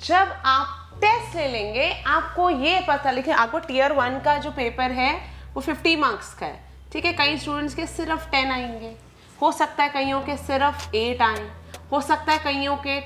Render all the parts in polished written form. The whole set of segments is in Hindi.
जब आप टेस्ट ले लेंगे आपको ये पता, लेकिन आपको टीयर 1 का जो पेपर है वो 50 मार्क्स का है, ठीक है। कई स्टूडेंट्स के सिर्फ 10 आएंगे, हो सकता है कईयों के सिर्फ 8 आए, हो सकता है कईयों के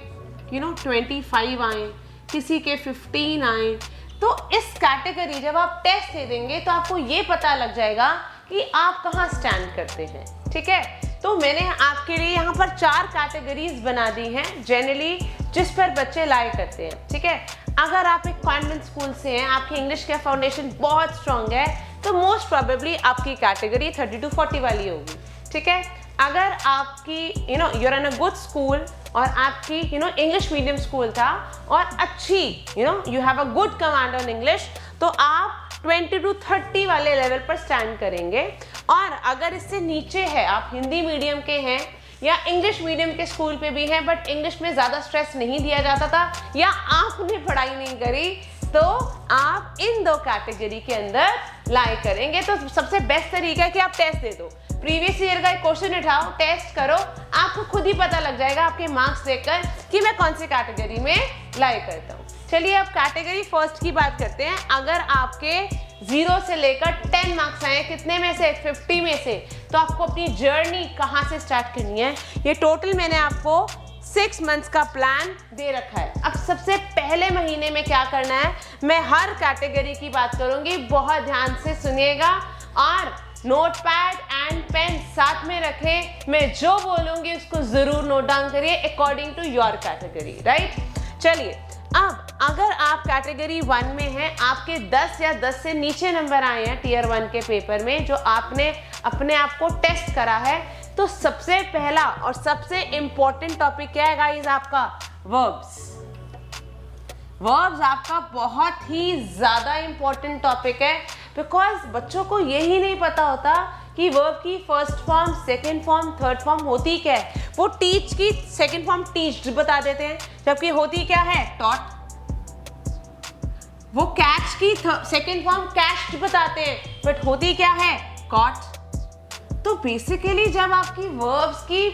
25 आए, किसी के 15 आए। तो इस कैटेगरी जब आप टेस्ट दे देंगे तो आपको ये पता लग जाएगा कि आप कहाँ स्टैंड करते हैं, ठीक है। तो मैंने आपके लिए यहाँ पर 4 कैटेगरीज बना दी हैं जनरली जिस पर बच्चे लाई करते हैं, ठीक है। अगर आप एक कॉन्वेंट स्कूल से हैं, आपकी इंग्लिश का फाउंडेशन बहुत स्ट्रॉन्ग है, तो मोस्ट प्रोबेबली आपकी कैटेगरी 30 to 40 वाली होगी, ठीक है। अगर आपकी you're in a good school और आपकी इंग्लिश मीडियम स्कूल था और अच्छी you have a good command on English, तो आप 20 to 30 वाले लेवल पर स्टैंड करेंगे। और अगर इससे नीचे है, आप हिंदी मीडियम के हैं या इंग्लिश मीडियम के स्कूल पे भी हैं बट इंग्लिश में ज़्यादा स्ट्रेस नहीं दिया जाता था या आपने पढ़ाई नहीं करी, तो आप इन 2 कैटेगरी के अंदर लाई करेंगे। तो सबसे बेस्ट तरीका है कि आप टेस्ट दे दो, प्रीवियस ईयर का एक क्वेश्चन उठाओ, टेस्ट करो, आपको खुद ही पता लग जाएगा आपके मार्क्स देखकर कि मैं कौन सी कैटेगरी में लाई करता हूँ। चलिए अब कैटेगरी फर्स्ट की बात करते हैं। अगर आपके 0 से लेकर 10 मार्क्स आए, कितने में से? 50 में से, तो आपको अपनी जर्नी कहाँ से स्टार्ट करनी है, ये टोटल मैंने आपको 6 मंथ्स का प्लान दे रखा है। अब सबसे पहले महीने में क्या करना है, मैं हर कैटेगरी की बात करूंगी, बहुत ध्यान से सुनिएगा और नोटपैड एंड पेन साथ में रखें। मैं जो बोलूंगी उसको जरूर नोट डाउन करिए according to your category, right. चलिए अब अगर आप कैटेगरी 1 में हैं, आपके 10 या 10 से नीचे नंबर आए हैं टीयर 1 के पेपर में, जो आपने अपने आप को टेस्ट करा है, तो सबसे पहला और सबसे इंपॉर्टेंट टॉपिक क्या है गाइस? आपका वर्ब्स। वर्ब्स आपका बहुत ही ज़्यादा इंपॉर्टेंट टॉपिक है, बिकॉज बच्चों को यही नहीं पता होता कि वर्ब की first form, second form, third form होती क्या है। वो टीच की सेकंड फॉर्म टीच्ड बता देते हैं, जबकि होती क्या है? टॉट। वो कैच की सेकंड फॉर्म कैच्ड बताते हैं, बट होती क्या है? कॉट। तो बेसिकली जब आपकी वर्ब्स की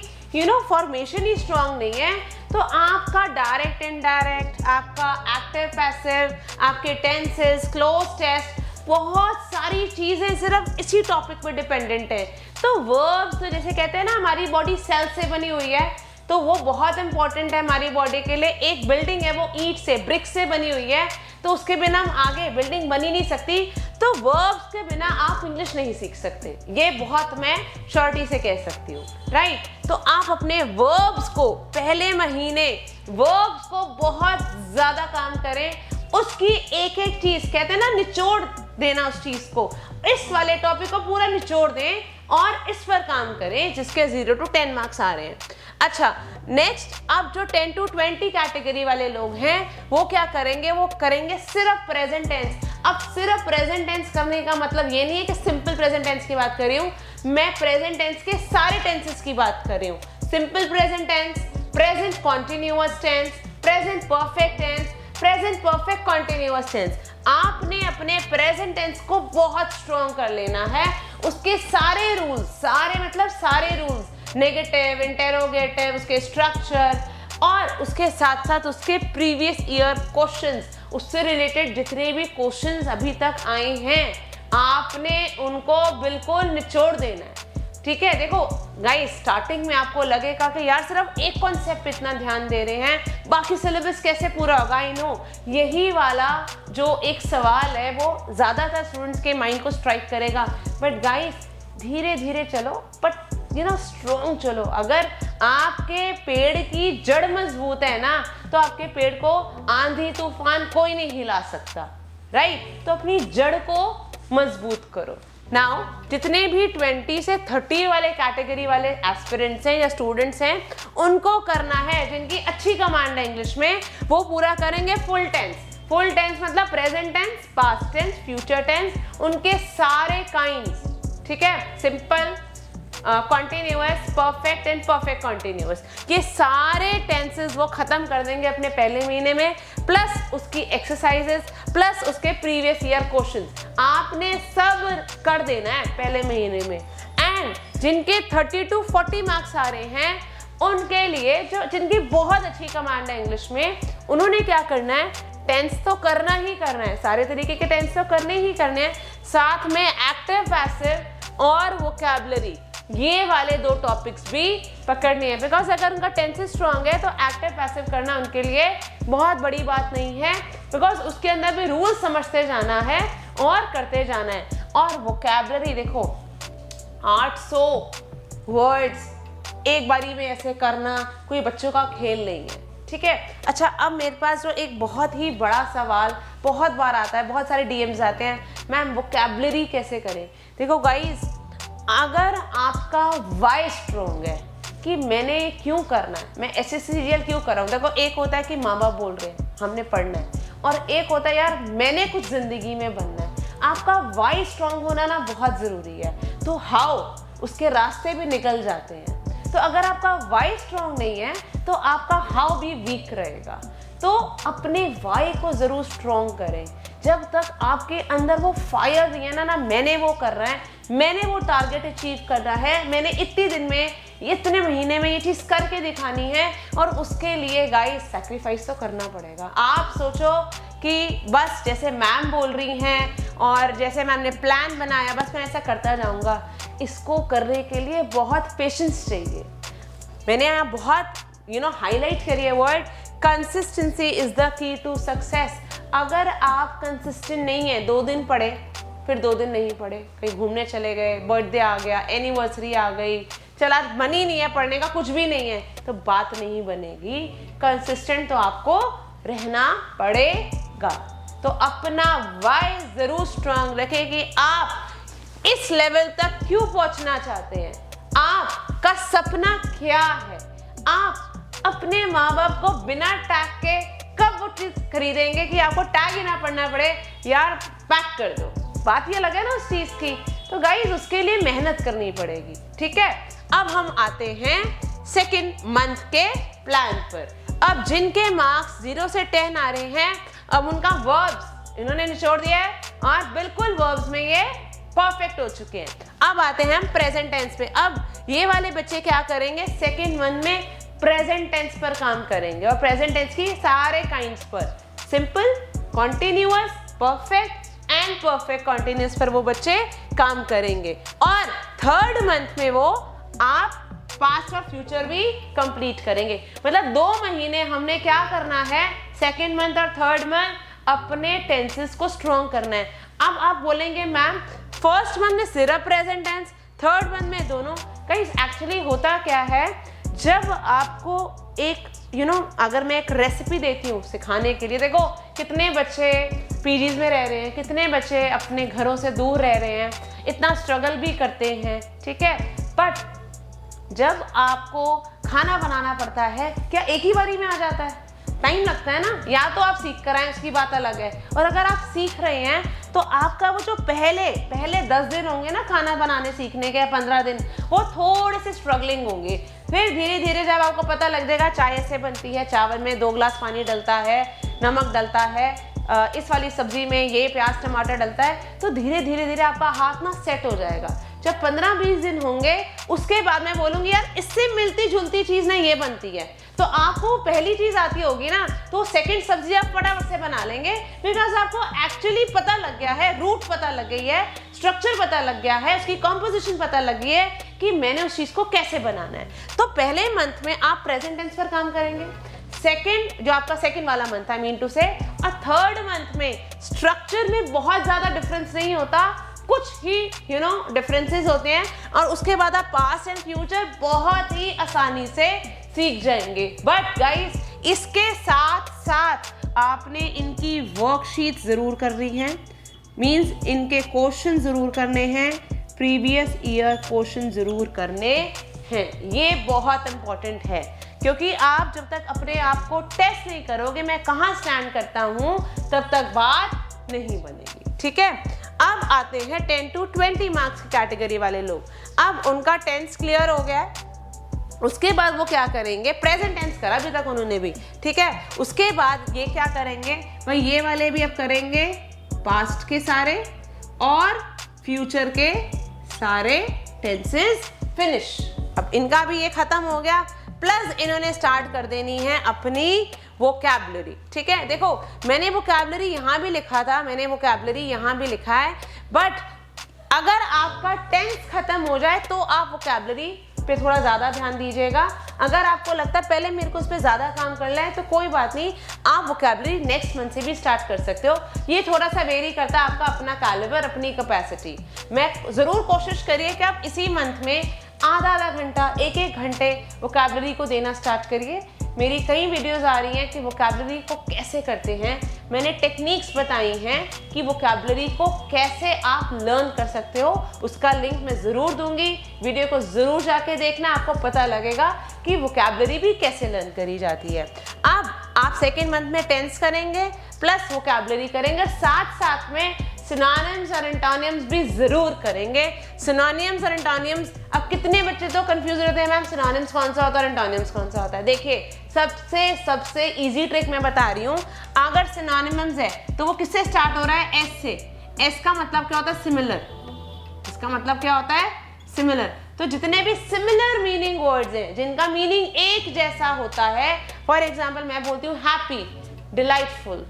फॉर्मेशन ही स्ट्रांग नहीं है, तो आपका डायरेक्ट इनडायरेक्ट, आपका एक्टिव पैसिव, आपके टेंसेस, क्लोज टेस्ट, बहुत सारी चीज़ें सिर्फ इसी टॉपिक पर डिपेंडेंट है। तो वर्ब्स तो जैसे कहते हैं ना, हमारी बॉडी सेल से बनी हुई है, तो वो बहुत इंपॉर्टेंट है हमारी बॉडी के लिए। एक बिल्डिंग है, वो ईंट से, ब्रिक से बनी हुई है, तो उसके बिना हम आगे बिल्डिंग बनी नहीं सकती। तो वर्ब्स के बिना आप इंग्लिश नहीं सीख सकते, ये बहुत मैं श्योरिटी से कह सकती हूँ, राइट। तो आप अपने वर्ब्स को पहले महीने वर्ब्स को बहुत ज़्यादा काम करें, उसकी एक एक चीज़ कहते हैं ना, निचोड़ देना उस चीज़ को, इस वाले टॉपिक को पूरा निचोड़ दें और इस पर काम करें जिसके 0 to 10 मार्क्स आ रहे हैं। अच्छा, नेक्स्ट, अब जो 10 to 20 कैटेगरी वाले लोग हैं वो क्या करेंगे? वो करेंगे सिर्फ प्रेजेंट टेंस। अब सिर्फ प्रेजेंट टेंस करने का मतलब ये नहीं है कि सिंपल प्रेजेंट टेंस की बात कर रही हूँ, मैं प्रेजेंट टेंस के सारे टेंसेस की बात कर रही हूँ। Simple present tense, present continuous tense, present perfect tense, present perfect continuous tense. आपने अपने प्रेजेंट टेंस को बहुत स्ट्रॉन्ग कर लेना है, उसके सारे रूल्स, सारे मतलब सारे रूल्स, नेगेटिव, इंटेरोगेटिव, उसके स्ट्रक्चर और उसके साथ साथ उसके प्रीवियस ईयर क्वेश्चंस, उससे रिलेटेड जितने भी क्वेश्चंस अभी तक आए हैं, आपने उनको बिल्कुल निचोड़ देना है, ठीक है। देखो गाइस, स्टार्टिंग में आपको लगेगा कि यार सिर्फ एक कॉन्सेप्ट पे इतना ध्यान दे रहे हैं, बाकी सिलेबस कैसे पूरा होगा। आई नो यही वाला जो एक सवाल है वो ज़्यादातर स्टूडेंट्स के माइंड को स्ट्राइक करेगा, बट गाइस धीरे धीरे चलो, बट स्ट्रॉन्ग चलो। अगर आपके पेड़ की जड़ मजबूत है ना, तो आपके पेड़ को आंधी तूफान कोई नहीं हिला सकता, राइट। तो अपनी जड़ को मजबूत करो। नाउ जितने भी 20 से 30 वाले कैटेगरी वाले एस्पिरेंट्स हैं या स्टूडेंट्स हैं, उनको करना है, जिनकी अच्छी कमांड है इंग्लिश में, वो पूरा करेंगे फुल टेंस। फुल टेंस मतलब present tense, past tense, future tense, उनके सारे काइंड्स, ठीक है। Simple, continuous, perfect and perfect continuous, ये सारे टेंसेस वो खत्म कर देंगे अपने पहले महीने में, प्लस उसकी एक्सरसाइजेस, प्लस उसके प्रीवियस ईयर क्वेश्चंस आपने सब कर देना है पहले महीने में। एंड जिनके 30 to 40 मार्क्स आ रहे हैं, उनके लिए जो जिनकी बहुत अच्छी कमांड है इंग्लिश में, उन्होंने क्या करना है, टेंस तो करना ही करना है, सारे तरीके के टेंस तो करने ही करने हैं, साथ में एक्टिव पैसिव और वोकैबुलरी, ये वाले 2 टॉपिक्स भी पकड़ने हैं। बिकॉज अगर उनका टेंस स्ट्रांग है तो एक्टिव पैसिव करना उनके लिए बहुत बड़ी बात नहीं है, बिकॉज उसके अंदर भी रूल समझते जाना है और करते जाना है। और वोकैबुलरी देखो, 800 वर्ड्स एक बारी में ऐसे करना कोई बच्चों का खेल नहीं है, ठीक है। अच्छा, अब मेरे पास जो एक बहुत ही बड़ा सवाल बहुत बार आता है, बहुत सारे डीएम्स आते हैं, मैम वोकैबुलरी कैसे करें। देखो गाइस, अगर आपका वाई स्ट्रॉन्ग है कि मैंने क्यों करना है, मैं SSCGL क्यों कर रहा हूँ, देखो एक होता है कि माँ बाप बोल रहे हैं हमने पढ़ना है, और एक होता है यार मैंने कुछ जिंदगी में बनना है। आपका वाई स्ट्रॉन्ग होना ना बहुत ज़रूरी है, तो हाउ उसके रास्ते भी निकल जाते हैं। तो अगर आपका वाई स्ट्रॉन्ग नहीं है तो आपका हाउ भी वीक रहेगा। तो अपने वाई को ज़रूर स्ट्रॉन्ग करें। जब तक आपके अंदर वो फायर नहीं है ना, मैंने वो करना है, मैंने वो टारगेट अचीव करना है, मैंने इतने दिन में इतने महीने में ये चीज़ करके दिखानी है, और उसके लिए गाइस सैक्रिफाइस तो करना पड़ेगा। आप सोचो कि बस जैसे मैम बोल रही हैं और जैसे मैम ने प्लान बनाया बस मैं ऐसा करता जाऊँगा, इसको करने के लिए बहुत पेशेंस चाहिए। मैंने यहाँ बहुत हाईलाइट करिए word, consistency is the key to success. अगर आप कंसिस्टेंट नहीं है, 2 दिन पढ़े फिर 2 दिन नहीं पढ़े, कहीं घूमने चले गए, बर्थडे आ गया, एनिवर्सरी आ गई, चला मन ही नहीं है पढ़ने का, कुछ भी नहीं है, तो बात नहीं बनेगी। कंसिस्टेंट तो आपको रहना पड़ेगा। तो अपना वाई जरूर स्ट्रांग रखें कि आप इस लेवल तक क्यों पहुंचना चाहते हैं, आपका सपना क्या है। आप अपने माँ बाप को बिना टैग के कब वो चीज खरीदेंगे कि आपको टैग ही ना पढ़ना पड़े, यार पैक कर दो, बात ये लगे ना उस चीज की। तो गाइस उसके लिए मेहनत करनी पड़ेगी, ठीक है। अब हम आते हैं 2nd मंथ के प्लान पर। अब जिनके मार्क्स 0 से 10 आ रहे हैं, अब उनका वर्ब्स इन्होंने निचोड़ दिया है और बिल्कुल वर्ब्स में ये परफेक्ट हो चुके हैं। अब आते हैं हम प्रेजेंट टेंस पे। अब ये वाले बच्चे क्या करेंगे, 2nd मंथ में प्रेजेंट टेंस पर काम करेंगे, और प्रेजेंट टेंस की सारे काइंड्स पर, simple, continuous, perfect and perfect continuous पर वो बच्चे काम करेंगे। और 3rd मंथ में वो आप पास्ट और फ्यूचर भी कंप्लीट करेंगे। मतलब 2 महीने हमने क्या करना है, 2nd मंथ और 3rd मंथ अपने टेंसेस को स्ट्रॉन्ग करना है। अब आप बोलेंगे मैम 1st मंथ में सिर्फ प्रेजेंट टेंस, 3rd मंथ में दोनों। गाइस एक्चुअली होता क्या है, जब आपको एक अगर मैं एक रेसिपी देती हूँ सिखाने के लिए, देखो कितने बच्चे पीजीज में रह रहे हैं, कितने बच्चे अपने घरों से दूर रह रहे हैं, इतना स्ट्रगल भी करते हैं, ठीक है। बट जब आपको खाना बनाना पड़ता है, क्या एक ही बारी में आ जाता है? टाइम लगता है ना। या तो आप सीख कर आए, उसकी बात अलग है, और अगर आप सीख रहे हैं तो आपका वो जो पहले 10 दिन होंगे ना खाना बनाने सीखने के, 15 दिन, वो थोड़े से स्ट्रगलिंग होंगे। फिर धीरे धीरे जब आपको पता लग जाएगा चाय ऐसे बनती है, चावल में 2 गिलास पानी डलता है, नमक डलता है, इस वाली सब्जी में ये प्याज टमाटर डलता है, तो धीरे धीरे आपका हाथ ना सेट हो जाएगा। जब 15-20 दिन होंगे उसके बाद मैं बोलूँगी यार इससे मिलती जुलती चीज़ ना ये बनती है, तो आपको पहली चीज़ आती होगी ना, तो 2nd सब्जी आप फटाफट से बना लेंगे, बिकॉज आपको एक्चुअली पता लग गया है, रूट पता लग गई है, स्ट्रक्चर पता लग गया है, उसकी कॉम्पोजिशन पता लग गई है कि मैंने उस चीज़ को कैसे बनाना है। तो पहले मंथ में आप प्रेजेंट टेंस पर काम करेंगे, 2nd जो आपका 2nd वाला मंथ आई मीन टू से, और 3rd मंथ में स्ट्रक्चर में बहुत ज़्यादा डिफरेंस नहीं होता, कुछ ही डिफरेंसेस होते हैं, और उसके बाद आप पास्ट एंड फ्यूचर बहुत ही आसानी से सीख जाएंगे। बट गाइस इसके साथ साथ आपने इनकी वर्कशीट जरूर करनी है, मींस इनके क्वेश्चन जरूर करने हैं, प्रीवियस ईयर क्वेश्चन जरूर करने हैं। ये बहुत इंपॉर्टेंट है, क्योंकि आप जब तक अपने आप को टेस्ट नहीं करोगे मैं कहाँ स्टैंड करता हूँ, तब तक बात नहीं बनेगी, ठीक है। अब आते हैं 10 to 20 मार्क्स की कैटेगरी वाले लोग। अब उनका टेंस क्लियर हो गया है, उसके बाद वो क्या करेंगे, प्रेजेंट टेंस करा अभी तक उन्होंने भी, ठीक है। उसके बाद ये क्या करेंगे भाई, ये वाले भी अब करेंगे पास्ट के सारे और फ्यूचर के सारे टेंसेस फिनिश। अब इनका भी ये खत्म हो गया, प्लस इन्होंने स्टार्ट कर देनी है अपनी वोकैबुलरी, ठीक है। देखो मैंने वोकैबुलरी यहाँ भी लिखा था, मैंने वोकैबुलरी यहाँ भी लिखा है, बट अगर आपका टेंस खत्म हो जाए तो आप वोकैबुलरी पे थोड़ा ज़्यादा ध्यान दीजिएगा। अगर आपको लगता है पहले मेरे को उस पर ज़्यादा काम करना है तो कोई बात नहीं, आप वोकैबुलरी नेक्स्ट मंथ से भी स्टार्ट कर सकते हो। ये थोड़ा सा वेरी करता है आपका अपना कैलिबर, अपनी कैपेसिटी। मैं ज़रूर कोशिश करिए कि आप इसी मंथ में आधा घंटा, एक घंटे वोकैबुलरी को देना स्टार्ट करिए। मेरी कई वीडियोस आ रही हैं कि वोकैबुलरी को कैसे करते हैं, मैंने टेक्निक्स बताई हैं कि वोकैबुलरी को कैसे आप लर्न कर सकते हो। उसका लिंक मैं ज़रूर दूंगी, वीडियो को ज़रूर जाके देखना, आपको पता लगेगा कि वोकैबुलरी भी कैसे लर्न करी जाती है। अब आप सेकेंड मंथ में टेंस करेंगे प्लस वोकैबुलरी करेंगे, साथ साथ में सिनोनिम्स और एंटोनिम्स भी जरूर करेंगे। सिनोनिम्स और एंटोनिम्स, अब कितने बच्चे तो कंफ्यूज रहते हैं मैम सिनोनिम्स कौन सा होता है और एंटोनिम्स कौन सा होता है। देखिए सबसे इजी ट्रिक मैं बता रही हूँ। अगर सिनोनिम्स है तो वो किससे स्टार्ट हो रहा है? एस से। एस का मतलब क्या होता है? सिमिलर। इसका मतलब क्या होता है? सिमिलर। तो जितने भी सिमिलर मीनिंग वर्ड्स हैं जिनका मीनिंग एक जैसा होता है, फॉर एग्जाम्पल मैं बोलती हूँ happy, delightful,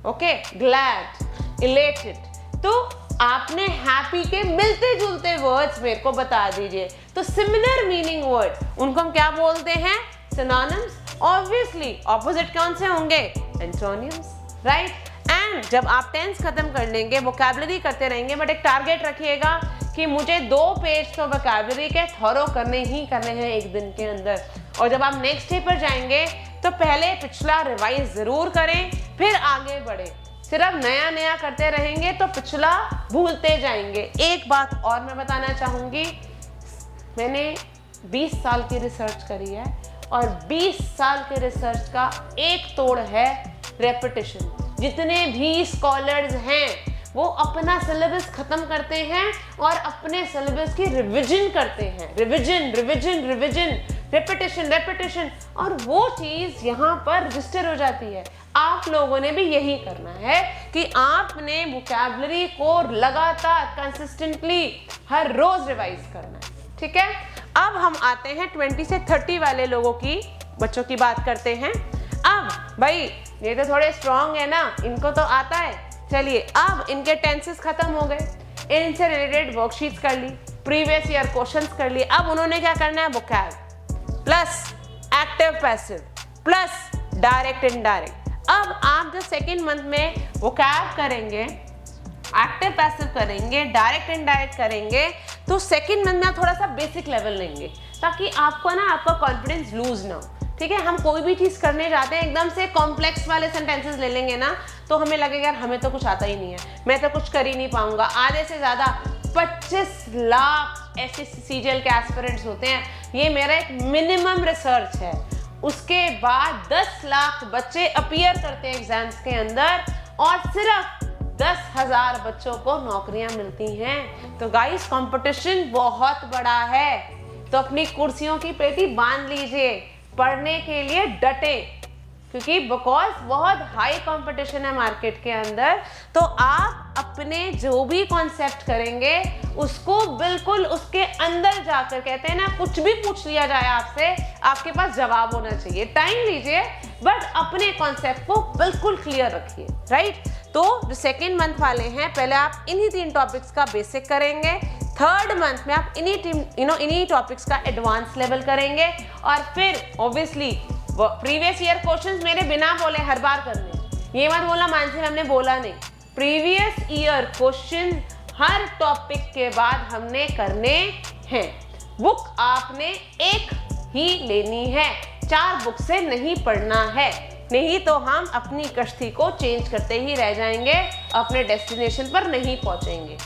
okay, glad, elated, तो आपने हैप्पी के मिलते जुलते वर्ड्स मेरे को बता दीजिए। तो सिमिलर मीनिंग वर्ड उनको हम क्या बोलते हैं? सिनोनिम्स। ऑब्वियसली ऑपोजिट कौन से होंगे? Antonyms, right. एंड जब आप टेंस खत्म कर लेंगे, वोकैबुलरी करते रहेंगे, बट एक टारगेट रखिएगा कि मुझे 2 पेज तो वोकैबुलरी के थॉरो करने ही करने हैं एक दिन के अंदर। और जब आप नेक्स्ट डे पर जाएंगे तो पहले पिछला रिवाइज जरूर करें, फिर आगे बढ़े। सिर्फ नया नया करते रहेंगे तो पिछला भूलते जाएंगे। एक बात और मैं बताना चाहूँगी, मैंने 20 साल की रिसर्च करी है और 20 साल के रिसर्च का एक तोड़ है रेपिटेशन। जितने भी स्कॉलर्स हैं वो अपना सिलेबस खत्म करते हैं और अपने सिलेबस की रिवीजन करते हैं। Revision revision revision, repetition repetition, और वो चीज़ यहाँ पर रजिस्टर हो जाती है। आप लोगों ने भी यही करना है कि आपने वोकैबुलरी को लगातार कंसिस्टेंटली हर रोज रिवाइज करना है, ठीक है। अब हम आते हैं 20 से 30 वाले लोगों की, बच्चों की बात करते हैं। अब भाई ये तो थोड़े स्ट्रांग है ना, इनको तो आता है। चलिए अब इनके टेंसेस खत्म हो गए, इनसे रिलेटेड वर्कशीट्स कर ली, प्रीवियस ईयर क्वेश्चंस कर लिए। अब उन्होंने क्या करना है? Vocab plus active passive plus direct indirect. अब आप जो सेकेंड मंथ में वोकैब करेंगे, एक्टिव पैसिव करेंगे, डायरेक्ट इनडायरेक्ट करेंगे, तो सेकेंड मंथ में आप थोड़ा सा बेसिक लेवल लेंगे ताकि आपको ना आपका कॉन्फिडेंस लूज ना हो, ठीक है। हम कोई भी चीज़ करने जाते हैं एकदम से कॉम्प्लेक्स वाले सेंटेंसेस ले लेंगे ना तो हमें लगेगा यार हमें तो कुछ आता ही नहीं है, मैं तो कुछ कर ही नहीं पाऊंगा। आधे से ज़्यादा 25 लाख ऐसे सीजीएल के एस्पिरेंट्स होते हैं, ये मेरा एक मिनिमम रिसर्च है। उसके बाद 10 लाख बच्चे अपीयर करते हैं एग्जाम्स के अंदर और सिर्फ 10,000 बच्चों को नौकरियां मिलती हैं। तो गाइस कंपटीशन बहुत बड़ा है, तो अपनी कुर्सियों की पेटी बांध लीजिए, पढ़ने के लिए डटे, क्योंकि बिकॉज बहुत हाई कंपटीशन है मार्केट के अंदर। तो आप अपने जो भी कॉन्सेप्ट करेंगे उसको बिल्कुल उसके अंदर जाकर, कहते हैं ना कुछ भी पूछ लिया जाए आपसे, आपके पास जवाब होना चाहिए। टाइम लीजिए बट अपने कॉन्सेप्ट को बिल्कुल क्लियर रखिए, राइट। तो जो सेकेंड मंथ वाले हैं, पहले आप इन्हीं 3 टॉपिक्स का बेसिक करेंगे, थर्ड मंथ में आप इन्हीं टॉपिक्स का एडवांस लेवल करेंगे और फिर ऑब्वियसली प्रीवियस ईयर क्वेश्चंस मेरे बिना बोले हर बार करने। ये मत बोला मानसी हमने बोला नहीं, प्रीवियस ईयर क्वेश्चन हर टॉपिक के बाद हमने करने हैं। बुक आपने एक ही लेनी है, 4 बुक से नहीं पढ़ना है, नहीं तो हम अपनी कश्ती को चेंज करते ही रह जाएंगे, अपने डेस्टिनेशन पर नहीं पहुंचेंगे।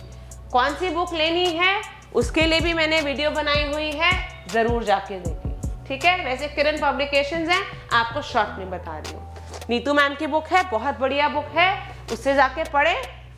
कौन सी बुक लेनी है उसके लिए भी मैंने वीडियो बनाई हुई है, जरूर जाके देखिए, ठीक है। वैसे किरण पब्लिकेशंस हैं, आपको शॉर्ट में बता रही हूँ। नीतू मैम की बुक है, बहुत बढ़िया बुक है, उससे जाके पढ़ें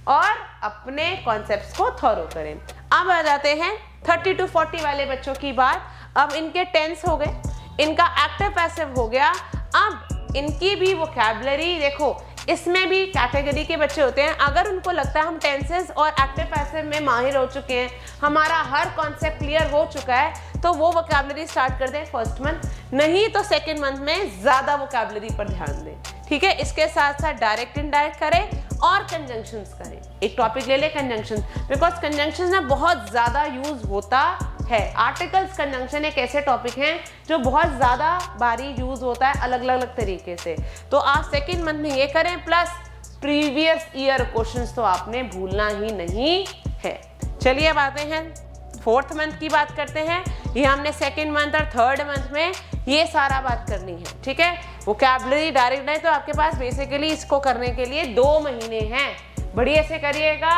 और अपने कॉन्सेप्ट्स को थॉरो करें। अब आ जाते हैं 30 to 40 वाले बच्चों की बात। अब इनके टेंस हो गए, इनका एक्टिव पैसिव हो गया, अब इनकी भी वोकैबुलरी देखो इसमें भी कैटेगरी के बच्चे होते हैं, अगर उनको लगता है हम टेंसेस और एक्टिव पैसिव में माहिर हो चुके हैं, हमारा हर कॉन्सेप्ट क्लियर हो चुका है, तो वो वोकैबुलरी स्टार्ट कर दें फर्स्ट मंथ, नहीं तो सेकेंड मंथ में ज़्यादा वोकैबुलरी पर ध्यान दें। ठीक है, इसके साथ साथ डायरेक्ट इनडायरेक्ट करें और कंजंक्शंस करें। एक टॉपिक ले लें कंजंक्शन, बिकॉज कंजंक्शन ना बहुत ज़्यादा यूज होता है। आर्टिकल्स कंजंक्शन एक ऐसे टॉपिक हैं जो बहुत ज़्यादा बारी यूज होता है अलग अलग तरीके से। तो आप सेकेंड मंथ में ये करें, प्लस प्रीवियस ईयर क्वेश्चंस तो आपने भूलना ही नहीं है। चलिए अब आते हैं फोर्थ मंथ की बात करते हैं। ये हमने सेकेंड मंथ और थर्ड मंथ में ये सारा बात करनी है। ठीक है, वोकैबुलरी डायरेक्ट है, तो आपके पास बेसिकली इसको करने के लिए 2 महीने हैं। बढ़िया से करिएगा,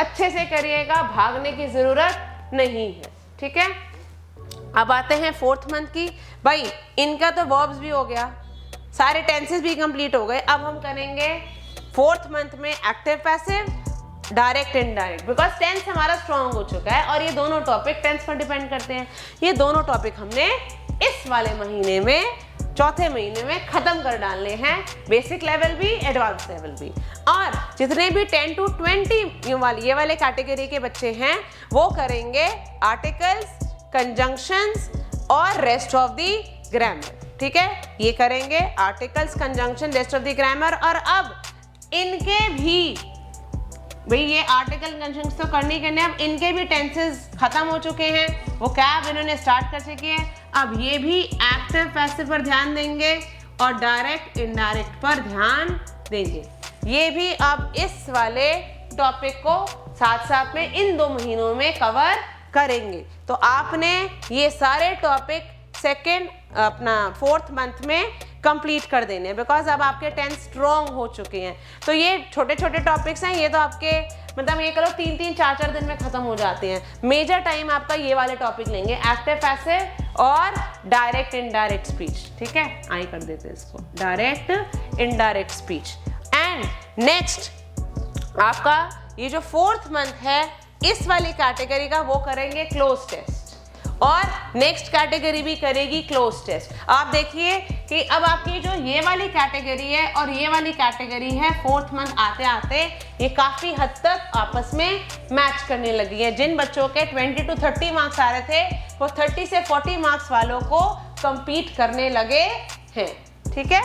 अच्छे से करिएगा, भागने की जरूरत नहीं है। ठीक है, अब आते हैं फोर्थ मंथ की। भाई इनका तो वर्ब्स भी हो गया, सारे टेंसेस भी कंप्लीट हो गए। अब हम करेंगे फोर्थ मंथ में active passive, direct indirect, because tense हमारा स्ट्रांग हो चुका है और ये दोनों टॉपिक टेंस पर डिपेंड करते हैं। ये दोनों टॉपिक हमने इस वाले महीने में, चौथे महीने में खत्म कर डालने हैं, बेसिक लेवल भी एडवांस लेवल भी। और जितने भी 10 to 20 ये वाले कैटेगरी के बच्चे हैं वो करेंगे आर्टिकल्स, कंजंक्शंस और रेस्ट ऑफ द ग्रामर। ठीक है, ये करेंगे articles, conjunction, rest of the grammar. और अब इनके भी, भाई ये आर्टिकल कंजंक्शंस तो करनी करने, अब इनके भी टेंसेस खत्म हो चुके हैं, वो कैब इन्होंने स्टार्ट कर चुकी है। अब ये भी एक्टिव पैसिव पर ध्यान देंगे और डायरेक्ट इनडायरेक्ट पर ध्यान देंगे। ये भी अब इस वाले टॉपिक को साथ साथ में इन 2 महीनों में कवर करेंगे। तो आपने ये सारे टॉपिक सेकेंड अपना फोर्थ मंथ में कंप्लीट कर देने, बिकॉज अब आपके 10 स्ट्रॉन्ग हो चुके हैं। तो ये छोटे छोटे टॉपिक्स हैं, ये तो आपके मतलब ये करो 3-3, 4-4 दिन में खत्म हो जाते हैं। मेजर टाइम आपका ये वाले टॉपिक लेंगे, एक्टिव पैसिव और डायरेक्ट इनडायरेक्ट स्पीच। ठीक है, आई कर देते हैं इसको, direct indirect speech. And next आपका ये जो फोर्थ मंथ है, इस वाली कैटेगरी का वो करेंगे क्लोज टेस्ट, और नेक्स्ट कैटेगरी भी करेगी क्लोज टेस्ट। आप देखिए कि अब आपकी जो ये वाली कैटेगरी है और ये वाली कैटेगरी है, फोर्थ मंथ आते आते ये काफ़ी हद तक आपस में मैच करने लगी है। जिन बच्चों के 20 to 30 मार्क्स आ रहे थे, वो 30 से 40 मार्क्स वालों को compete करने लगे हैं। ठीक है,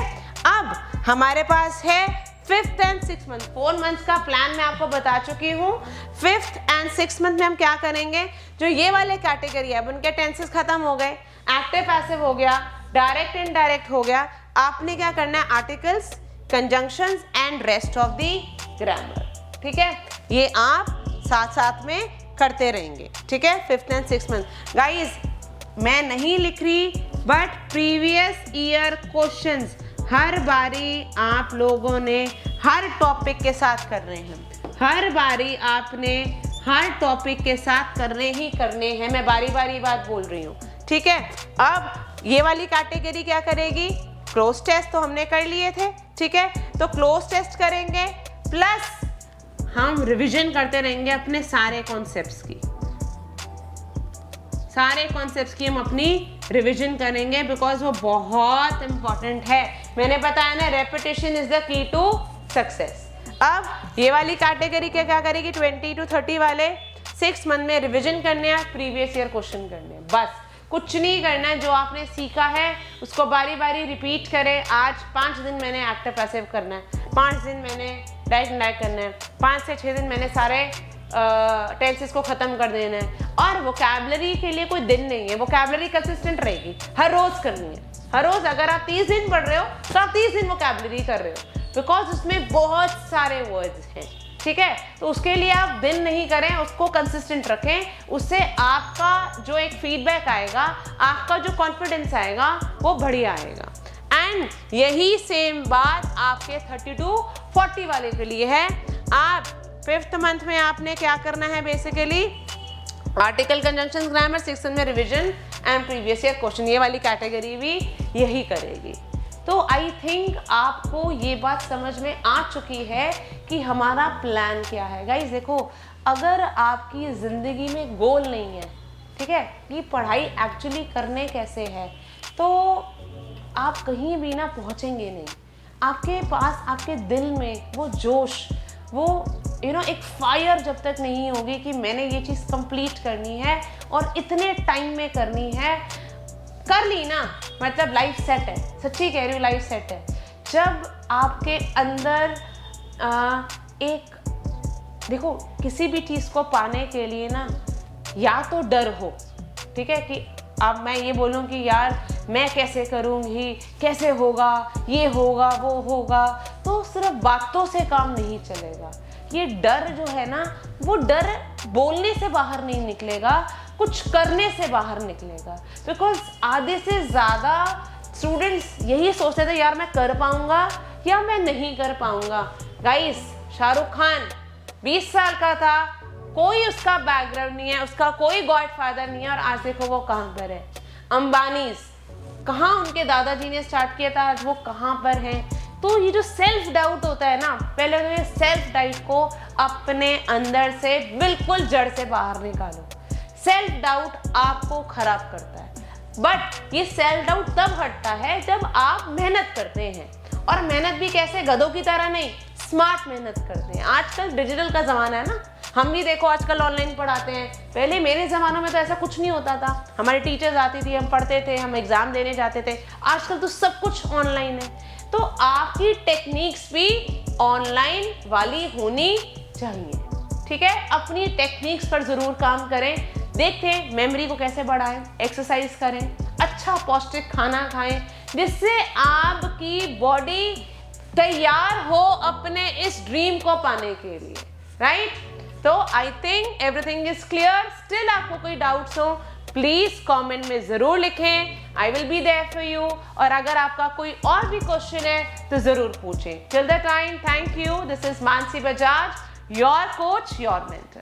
अब हमारे पास है 5th and 6th month. 4 months का प्लान मैं आपको बता चुकी हूँ। 5th and 6th मंथ में हम क्या करेंगे, जो ये वाले कैटेगरी है, अब उनके टेंसेस खत्म हो गए, एक्टिव पैसिव हो गया, डायरेक्ट इनडायरेक्ट हो गया। आपने क्या करना है, articles, conjunctions and rest of the grammar. ठीक है, ये आप साथ साथ में करते रहेंगे। ठीक है, 5th and 6th month. Guys मैं नहीं लिख रही, बट प्रीवियस ईयर क्वेश्चंस हर बारी आप लोगों ने हर टॉपिक के साथ कर रहे हैं, हर बारी आपने हर टॉपिक के साथ करने ही करने हैं। मैं बारी बारी बात बोल रही हूँ। ठीक है, अब ये वाली कैटेगरी क्या करेगी, क्लोज टेस्ट तो हमने कर लिए थे। ठीक है, तो क्लोज टेस्ट करेंगे, प्लस हम रिवीजन करते रहेंगे अपने सारे कॉन्सेप्ट्स की, सारे कॉन्सेप्ट्स की हम अपनी रिवीजन करेंगे, बिकॉज वो बहुत इंपॉर्टेंट है। मैंने बताया ना, repetition is the key to success. अब ये वाली कैटेगरी क्या करेगी, 20 to 30 वाले 6 मंथ में रिवीजन करने हैं, प्रीवियस ईयर क्वेश्चन करने हैं, बस कुछ नहीं करना है। जो आपने सीखा है उसको बारी बारी रिपीट करें। आज 5 दिन मैंने एक्टिव पैसिव करना है, 5 दिन मैंने डायरेक्ट इनडायरेक्ट करना है, 5 से 6 दिन मैंने सारे टेंसेस को खत्म कर देना है। और वोकैबुलरी के लिए कोई दिन नहीं है, वोकैबुलरी कंसिस्टेंट रहेगी, हर रोज करनी है। हर रोज अगर आप 30 दिन पढ़ रहे हो तो आप 30 दिन वोकैबुलरी कर रहे हो, बिकॉज उसमें बहुत सारे वर्ड्स हैं। ठीक है, तो उसके लिए आप दिन नहीं करें, उसको कंसिस्टेंट रखें। उससे आपका जो एक फीडबैक आएगा, आपका जो कॉन्फिडेंस आएगा, वो बढ़िया आएगा। एंड यही सेम बात आपके 30 to 40 वाले के लिए है। आप 5th मंथ में आपने क्या करना है, basically article, conjunction, grammar, 6th month में revision and previous year question. ये वाली कैटेगरी भी यही करेगी। तो आई थिंक आपको ये बात समझ में आ चुकी है कि हमारा प्लान क्या है। गाइस देखो, अगर आपकी ज़िंदगी में गोल नहीं है, ठीक है, कि पढ़ाई एक्चुअली करने कैसे है, तो आप कहीं भी ना पहुँचेंगे नहीं। आपके पास, आपके दिल में वो जोश, वो एक फायर जब तक नहीं होगी कि मैंने ये चीज़ कंप्लीट करनी है और इतने टाइम में करनी है, कर ली ना, मतलब लाइफ सेट है। सच्ची कह रही हूँ, लाइफ सेट है। जब आपके अंदर एक, देखो, किसी भी चीज़ को पाने के लिए ना या तो डर हो, ठीक है, कि अब मैं ये बोलूँ कि यार मैं कैसे करूँगी, कैसे होगा, ये होगा, वो होगा, तो सिर्फ बातों से काम नहीं चलेगा। ये डर जो है ना, वो डर बोलने से बाहर नहीं निकलेगा, कुछ करने से बाहर निकलेगा। बिकॉज आधे से ज़्यादा स्टूडेंट्स यही सोचते थे, यार मैं कर पाऊँगा या मैं नहीं कर पाऊँगा। गाइस, शाहरुख खान 20 साल का था, कोई उसका बैकग्राउंड नहीं है, उसका कोई गॉडफादर नहीं है, और आज देखो वो कहाँ पर है। अंबानीज, कहाँ उनके दादाजी ने स्टार्ट किया था, आज वो कहाँ पर हैं। तो ये जो सेल्फ डाउट होता है ना, पहले तो ये सेल्फ डाउट को अपने अंदर से बिल्कुल जड़ से बाहर निकालो। सेल्फ डाउट आपको खराब करता है, बट ये सेल्फ डाउट तब हटता है जब आप मेहनत करते हैं। और मेहनत भी कैसे, गधों की तरह नहीं, स्मार्ट मेहनत करते हैं। आजकल डिजिटल का ज़माना है ना, हम भी देखो आजकल ऑनलाइन पढ़ाते हैं। पहले मेरे ज़मानों में तो ऐसा कुछ नहीं होता था, हमारी टीचर्स आती थी, हम पढ़ते थे, हम एग्ज़ाम देने जाते थे। आजकल तो सब कुछ ऑनलाइन है, तो आपकी टेक्निक्स भी ऑनलाइन वाली होनी चाहिए, ठीक है। अपनी टेक्निक्स पर ज़रूर काम करें, देखते हैं मेमोरी को कैसे बढ़ाएं, एक्सरसाइज करें, अच्छा पौष्टिक खाना खाएं, जिससे आपकी बॉडी तैयार हो अपने इस ड्रीम को पाने के लिए, राइट। तो I think everything is clear. Still आपको कोई डाउट्स हो, प्लीज कमेंट में जरूर लिखें, I will be there for you. और अगर आपका कोई और भी क्वेश्चन है तो जरूर पूछें। Till the time, thank you. This is Mansi Bajaj, your coach, your mentor.